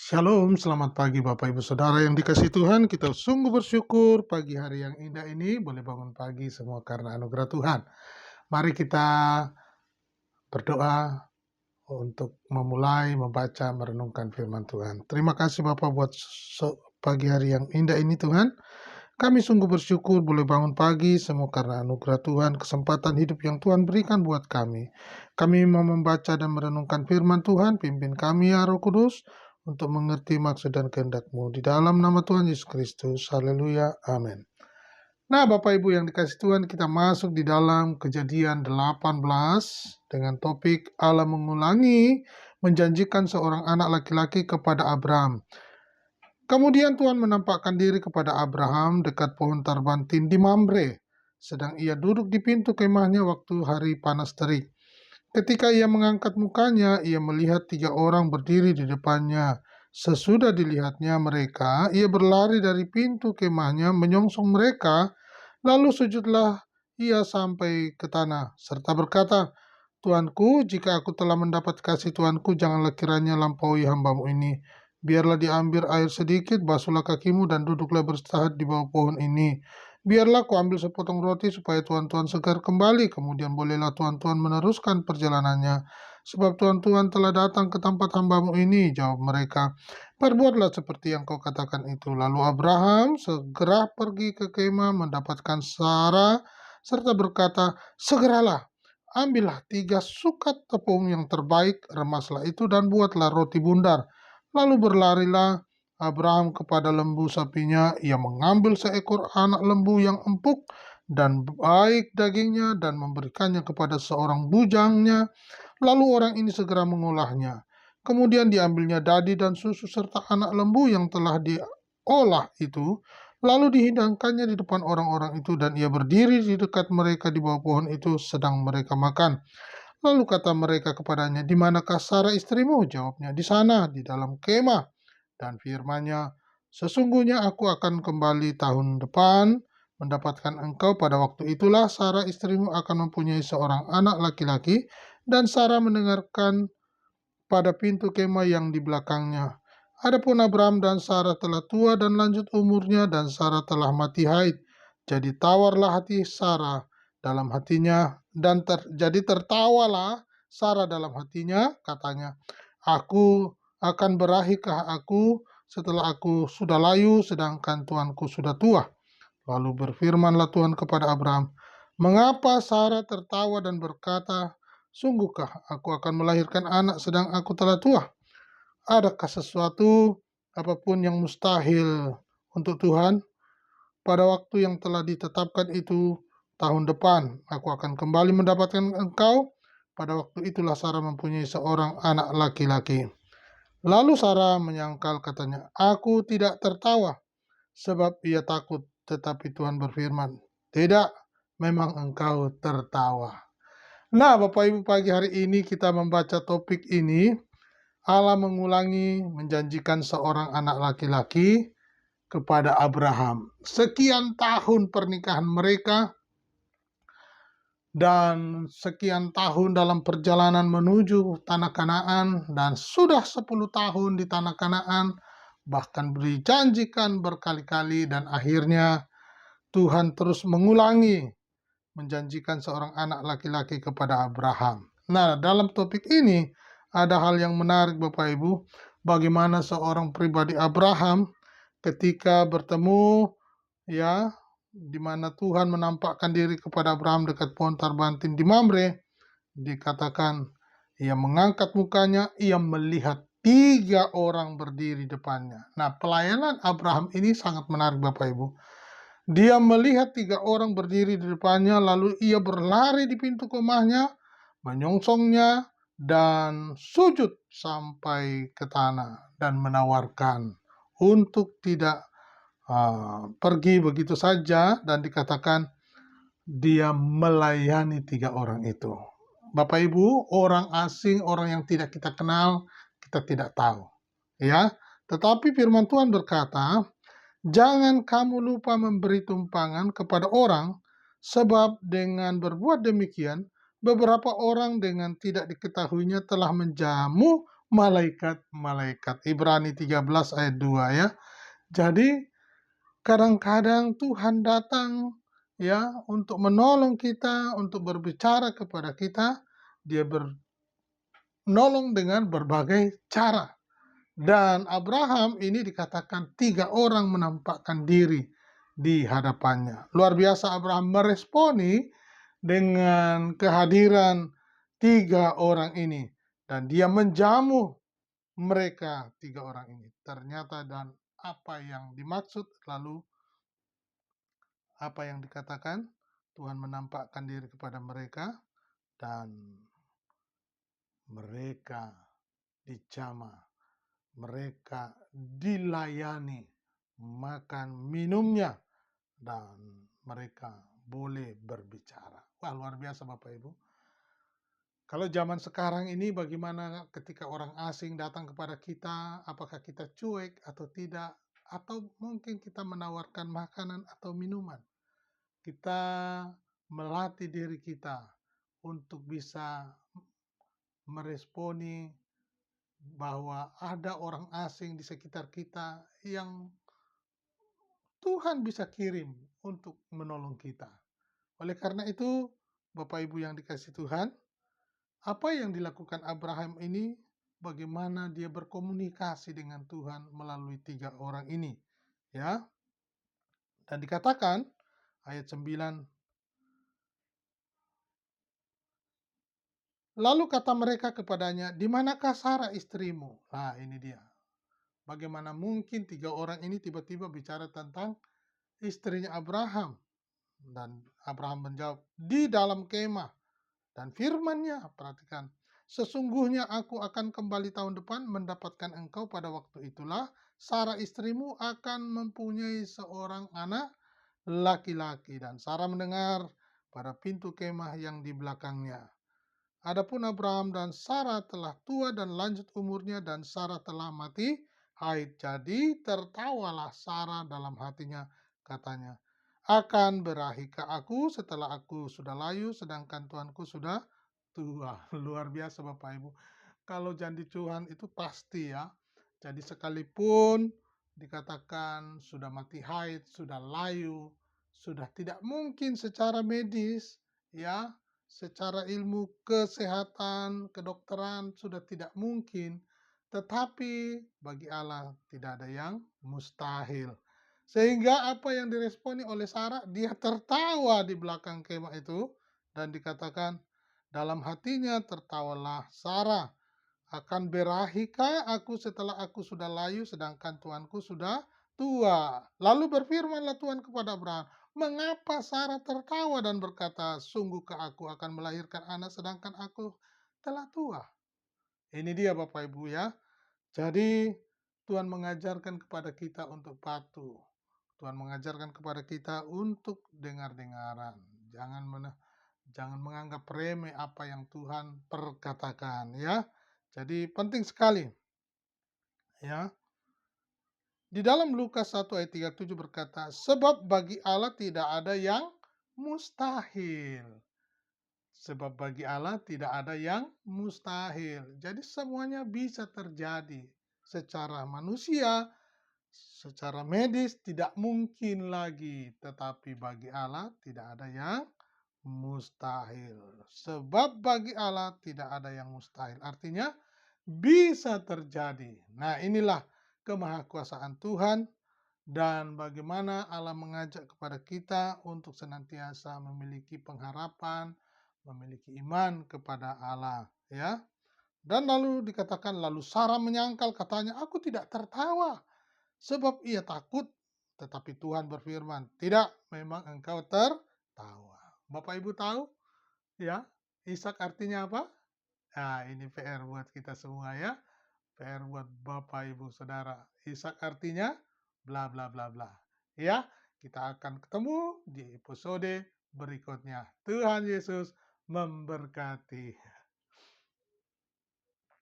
Shalom, selamat pagi Bapak Ibu Saudara yang dikasihi Tuhan. Kita sungguh bersyukur pagi hari yang indah ini boleh bangun pagi semua karena anugerah Tuhan. Mari kita berdoa untuk memulai membaca merenungkan firman Tuhan. Terima kasih Bapak buat pagi hari yang indah ini Tuhan. Kami sungguh bersyukur boleh bangun pagi semua karena anugerah Tuhan, kesempatan hidup yang Tuhan berikan buat kami. Kami mau membaca dan merenungkan firman Tuhan, pimpin kami ya Roh Kudus, untuk mengerti maksud dan kehendak-Mu. Di dalam nama Tuhan Yesus Kristus, haleluya, amin. Nah Bapak Ibu yang dikasih Tuhan, kita masuk di dalam Kejadian 18 dengan topik Allah mengulangi menjanjikan seorang anak laki-laki kepada Abraham. Kemudian Tuhan menampakkan diri kepada Abraham dekat pohon tarbantin di Mamre, sedang ia duduk di pintu kemahnya waktu hari panas terik. Ketika ia mengangkat mukanya, ia melihat 3 orang berdiri di depannya. Sesudah dilihatnya mereka, ia berlari dari pintu kemahnya menyongsong mereka, lalu sujudlah ia sampai ke tanah, serta berkata, Tuanku, jika aku telah mendapat kasih Tuanku, janganlah kiranya lampaui hamba-Mu ini. Biarlah diambil air sedikit, basuhlah kakimu dan duduklah beristirahat di bawah pohon ini. Biarlah ku ambil sepotong roti supaya tuan-tuan segar kembali, kemudian bolehlah tuan-tuan meneruskan perjalanannya. Sebab tuan-tuan telah datang ke tempat hamba-Mu ini, jawab mereka. Perbuatlah seperti yang kau katakan itu. Lalu Abraham segera pergi ke kemah mendapatkan Sarah, serta berkata, segeralah, ambillah 3 sukat tepung yang terbaik, remaslah itu dan buatlah roti bundar. Lalu berlarilah Abraham kepada lembu sapinya, ia mengambil seekor anak lembu yang empuk dan baik dagingnya dan memberikannya kepada seorang bujangnya. Lalu orang ini segera mengolahnya. Kemudian diambilnya dadi dan susu serta anak lembu yang telah diolah itu, lalu dihidangkannya di depan orang-orang itu, dan ia berdiri di dekat mereka di bawah pohon itu sedang mereka makan. Lalu kata mereka kepadanya, di manakah Sarah istrimu? Jawabnya, di sana, di dalam kemah. Dan firman-Nya, sesungguhnya aku akan kembali tahun depan mendapatkan engkau. Pada waktu itulah Sarah istrimu akan mempunyai seorang anak laki-laki. Dan Sarah mendengarkan pada pintu kemah yang di belakangnya. Adapun Abraham dan Sarah telah tua dan lanjut umurnya, dan Sarah telah mati haid. Jadi tawarlah hati Sarah dalam hatinya, dan jadi tertawalah Sarah dalam hatinya, katanya, aku akan berahikah aku setelah aku sudah layu, sedangkan tuanku sudah tua? Lalu berfirmanlah Tuhan kepada Abraham, mengapa Sarah tertawa dan berkata, sungguhkah aku akan melahirkan anak sedang aku telah tua? Adakah sesuatu apapun yang mustahil untuk Tuhan? Pada waktu yang telah ditetapkan itu, tahun depan aku akan kembali mendapatkan engkau. Pada waktu itulah Sarah mempunyai seorang anak laki-laki. Lalu Sarah menyangkal, katanya, aku tidak tertawa, sebab ia takut. Tetapi Tuhan berfirman, tidak, memang engkau tertawa. Nah, Bapak Ibu, pagi hari ini kita membaca topik ini, Allah mengulangi menjanjikan seorang anak laki-laki kepada Abraham. Sekian tahun pernikahan mereka dan sekian tahun dalam perjalanan menuju tanah Kanaan, dan sudah 10 tahun di tanah Kanaan, bahkan dijanjikan berkali-kali, dan akhirnya Tuhan terus mengulangi menjanjikan seorang anak laki-laki kepada Abraham. Nah, dalam topik ini ada hal yang menarik Bapak Ibu, bagaimana seorang pribadi Abraham ketika bertemu, ya, di mana Tuhan menampakkan diri kepada Abraham dekat pohon tarbantin di Mamre, dikatakan ia mengangkat mukanya, ia melihat 3 orang berdiri depannya. Nah, pelayanan Abraham ini sangat menarik Bapak Ibu. Dia melihat 3 orang berdiri di depannya, lalu ia berlari di pintu kemahnya, menyongsongnya, dan sujud sampai ke tanah, dan menawarkan untuk tidak pergi begitu saja, dan dikatakan dia melayani 3 orang itu. Bapak Ibu, orang asing, orang yang tidak kita kenal, kita tidak tahu. Ya, tetapi firman Tuhan berkata, jangan kamu lupa memberi tumpangan kepada orang, sebab dengan berbuat demikian, beberapa orang dengan tidak diketahuinya telah menjamu malaikat-malaikat. Ibrani 13 ayat 2 ya. Jadi kadang-kadang Tuhan datang ya untuk menolong kita, untuk berbicara kepada kita. Dia menolong dengan berbagai cara. Dan Abraham ini dikatakan 3 orang menampakkan diri di hadapannya. Luar biasa Abraham meresponi dengan kehadiran 3 orang ini. Dan dia menjamu mereka 3 orang ini. Ternyata dan apa yang dimaksud lalu apa yang dikatakan Tuhan menampakkan diri kepada mereka dan mereka dijamah, mereka dilayani makan minumnya dan mereka boleh berbicara. Wah, luar biasa Bapak Ibu. Kalau zaman sekarang ini bagaimana ketika orang asing datang kepada kita, apakah kita cuek atau tidak, atau mungkin kita menawarkan makanan atau minuman. Kita melatih diri kita untuk bisa meresponi bahwa ada orang asing di sekitar kita yang Tuhan bisa kirim untuk menolong kita. Oleh karena itu, Bapak Ibu yang dikasihi Tuhan, apa yang dilakukan Abraham ini, bagaimana dia berkomunikasi dengan Tuhan melalui 3 orang ini, ya. Dan dikatakan ayat 9, lalu kata mereka kepadanya, "Di manakah Sarah istrimu?" Nah, ini dia. Bagaimana mungkin 3 orang ini tiba-tiba bicara tentang istrinya Abraham? Dan Abraham menjawab, "Di dalam kemah." Dan firman-Nya, perhatikan, "Sesungguhnya aku akan kembali tahun depan mendapatkan engkau pada waktu itulah Sarah istrimu akan mempunyai seorang anak laki-laki." Dan Sarah mendengar pada pintu kemah yang di belakangnya. Adapun Abraham dan Sarah telah tua dan lanjut umurnya dan Sarah telah mati haid. Jadi tertawalah Sarah dalam hatinya, katanya, "Akan berahikah aku setelah aku sudah layu sedangkan tuanku sudah tua?" Luar biasa Bapak Ibu. Kalau janji Tuhan itu pasti ya. Jadi sekalipun dikatakan sudah mati haid, sudah layu, sudah tidak mungkin secara medis ya, secara ilmu kesehatan, kedokteran sudah tidak mungkin, tetapi bagi Allah tidak ada yang mustahil. Sehingga apa yang diresponi oleh Sarah, dia tertawa di belakang kemah itu dan dikatakan dalam hatinya tertawalah Sarah, "Akan berahikah aku setelah aku sudah layu sedangkan tuanku sudah tua?" Lalu berfirmanlah Tuhan kepada Abraham, "Mengapa Sarah tertawa dan berkata, sungguhkah aku akan melahirkan anak sedangkan aku telah tua?" Ini dia Bapak Ibu ya. Jadi Tuhan mengajarkan kepada kita untuk patuh. Tuhan mengajarkan kepada kita untuk dengar-dengaran. Jangan menganggap remeh apa yang Tuhan perkatakan ya. Jadi penting sekali ya. Di dalam Lukas 1 ayat 37 berkata, "Sebab bagi Allah tidak ada yang mustahil." Sebab bagi Allah tidak ada yang mustahil. Jadi semuanya bisa terjadi. Secara manusia, secara medis tidak mungkin lagi. Tetapi bagi Allah tidak ada yang mustahil. Sebab bagi Allah tidak ada yang mustahil. Artinya bisa terjadi. Nah, inilah kemahakuasaan Tuhan dan bagaimana Allah mengajak kepada kita untuk senantiasa memiliki pengharapan, memiliki iman kepada Allah, ya. Dan lalu dikatakan, lalu Sarah menyangkal, katanya, "Aku tidak tertawa sebab ia takut." Tetapi Tuhan berfirman, "Tidak, memang engkau tertawa." Bapak Ibu tahu, ya, Ishak artinya apa? Nah, ini PR buat kita semua ya. PR buat Bapak, Ibu, Saudara. Ishak artinya bla bla bla bla. Ya, kita akan ketemu di episode berikutnya. Tuhan Yesus memberkati.